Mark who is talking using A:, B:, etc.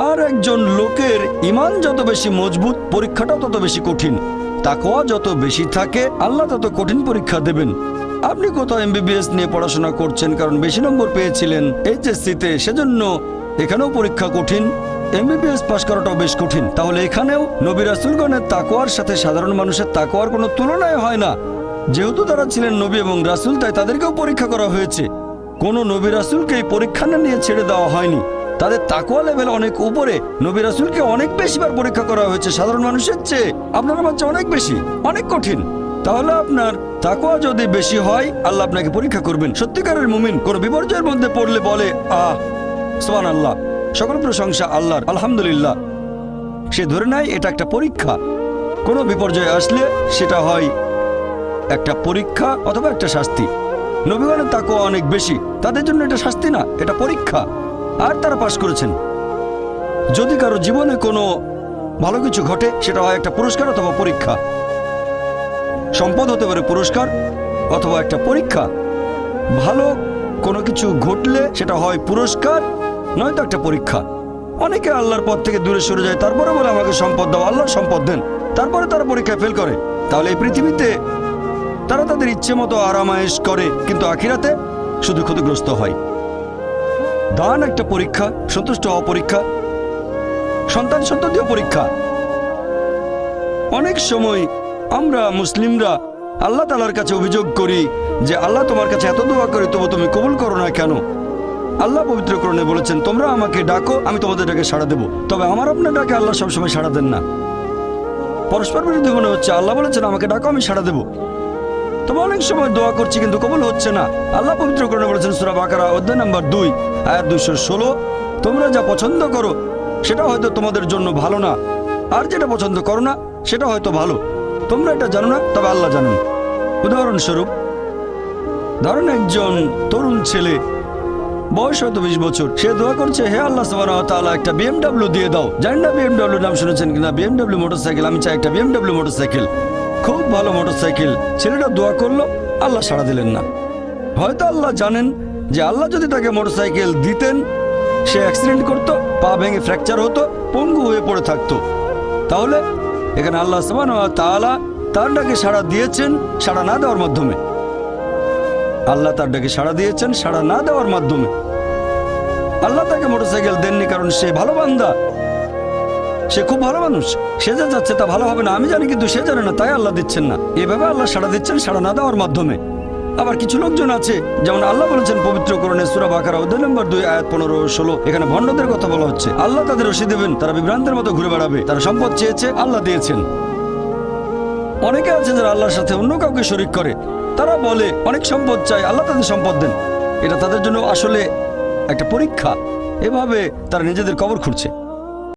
A: আর একজন লোকের ঈমান যত বেশি মজবুত, পরীক্ষাটাও তত বেশি কঠিন। তাকওয়া যত বেশি থাকে, আল্লাহ তত কঠিন পরীক্ষা দেবেন। আপনি কোথাও এমবিবিএস নিয়ে পড়াশোনা করছেন কারণ বেশি নম্বর পেয়েছিলেন এইচএসসিতে, সেজন্য এখানেও পরীক্ষা কঠিন। এমবিবিএস পাশ করাটাও বেশ কঠিন। তাহলে এখানেও নবী রাসূলগণের তাকওয়ার সাথে সাধারণ মানুষের তাকওয়ার কোনো তুলনায় হয় না। যেহেতু তারা ছিলেন নবী এবং রাসূল, তাই তাদেরকেও পরীক্ষা করা হয়েছে। কোনো নবী রাসূলকে এই পরীক্ষা না নিয়ে ছেড়ে দেওয়া হয়নি। তাদের তাকওয়া লেভেল অনেক উপরে। নবী রাসূলকে অনেক বেশিবার পরীক্ষা করা হয়েছে সাধারণ মানুষের চেয়ে। আপনার আমার চেয়ে অনেক বেশি, অনেক কঠিন। তাহলে আপনার তাকওয়া যদি বেশি হয়, আল্লাহ আপনাকে পরীক্ষা করবেন। সত্যিকারের মুমিন কোনো বিপর্যয়ের মধ্যে পড়লে বলে, সুবহানাল্লাহ, সকল প্রশংসা আল্লাহর, আলহামদুলিল্লাহ। সে ধরে নেয় এটা একটা পরীক্ষা। কোনো বিপর্যয় আসলে সেটা হয় একটা পরীক্ষা অথবা একটা শাস্তি। নবীগণের তাকওয়া অনেক বেশি, তাদের জন্য এটা শাস্তি না, এটা পরীক্ষা। আর তারা পাশ করেছেন। যদি কারো জীবনে কোনো ভালো কিছু ঘটে, সেটা হয় একটা পুরস্কার অথবা পরীক্ষা। সম্পদ হতে পারে পুরস্কার অথবা একটা পরীক্ষা। ভালো কোনো কিছু ঘটলে সেটা হয় পুরস্কার, নয়তো একটা পরীক্ষা। অনেকে আল্লাহর পথ থেকে দূরে সরে যায়, তারপরে বলে আমাকে সম্পদ দাও, আল্লাহর সম্পদ দেন। তারপরে তারা পরীক্ষায় ফেল করে। তাহলে এই পৃথিবীতে তারা তাদের ইচ্ছে মতো আরামায়েশ করে, কিন্তু আখিরাতে শুধু ক্ষতিগ্রস্ত হয়। দান একটা পরীক্ষা, সন্তুষ্ট হওয়া পরীক্ষা, সন্তান সন্ততিও পরীক্ষা। অনেক সময় আমরা মুসলিমরা আল্লাহ তাআলার কাছে অভিযোগ করি যে আল্লাহ, তোমার কাছে এত দোয়া করি তবু তুমি কবুল করো না কেন? আল্লাহ পবিত্র কোরআনে বলেছেন, তোমরা আমাকে ডাকো, আমি তোমাদের ডাকে সাড়া দেব। তবে আমার আপনার ডাকে আল্লাহ সবসময় সাড়া দেন না। পরস্পর বিরোধী মনে হচ্ছে। আল্লাহ বলেছেন আমাকে ডাকো, আমি সাড়া দেব। তবে অনেক সময় দোয়া করছি কিন্তু কবুল হচ্ছে না। আল্লাহ পবিত্র কোরআনে বলেছেন সূরা বাকারা অধ্যায় নম্বর 2 আয়াত 216, তোমরা যা পছন্দ করো সেটা হয়তো তোমাদের জন্য ভালো না, আর যেটা পছন্দ করো না সেটা হয়তো ভালো। তোমরা এটা জানো না, তবে আল্লাহ জানেন। উদাহরণস্বরূপ, ধরেন একজন তরুণ ছেলে, বয়স হয়তো 20 বছর, সে দোয়া করছে, হে আল্লাহ সুবহানাহু ওয়া তাআলা, একটা BMW দিয়ে দাও। জানি না BMW নাম শুনেছেন কিনা, BMW মোটরসাইকেল। আমি চাই একটা BMW মোটরসাইকেল, খুব ভালো মোটরসাইকেল। ছেলেটা দোয়া করলো, আল্লাহ সাড়া দিলেন না। হয়তো আল্লাহ জানেন যে আল্লাহ যদি তাকে মোটরসাইকেল দিতেন, সে অ্যাক্সিডেন্ট করতো, পা ভেঙে ফ্র্যাকচার হতো, পঙ্গু হয়ে পড়ে থাকতো। তাহলে এখানে আল্লাহ সুবহানাহু ওয়া তাআলা তার ডাকে সাড়া দিয়েছেন সাড়া না দেওয়ার মাধ্যমে। আল্লাহ তার ডাকে সাড়া দিয়েছেন সাড়া না দেওয়ার মাধ্যমে। আল্লাহ তাকে মোটরসাইকেল দেননি কারণ সে ভালো বান্দা, সে খুব ভালো মানুষ। সে যা যাচ্ছে তা ভালো হবে না আমি জানি, কিন্তু সে জানে না, তাই আল্লাহ দিচ্ছেন না। এভাবে আল্লাহ সাড়া দিচ্ছেন সাড়া না দেওয়ার মাধ্যমে। আবার কিছু লোকজন আছে, যেমন আল্লাহ বলেছেন পবিত্র কোরআনে সূরা বাকারা অধ্যায় নম্বর 2 আয়াত 15-16, এখানে ভণ্ডদের কথা বলা হচ্ছে। আল্লাহ তাদের রশি দেবেন, তারা বিভ্রান্তের মতো ঘুরে বেড়াবে। তারা সম্পদ চেয়েছে, আল্লাহ দিয়েছেন। অনেকে আছে যারা আল্লাহর সাথে অন্য কাউকে শরীক করে। তারা বলে অনেক সম্পদ চাই, আল্লাহ তাদের সম্পদ দেন। এটা তাদের জন্য আসলে একটা পরীক্ষা। এভাবে তারা নিজেদের কবর খুঁড়ছে।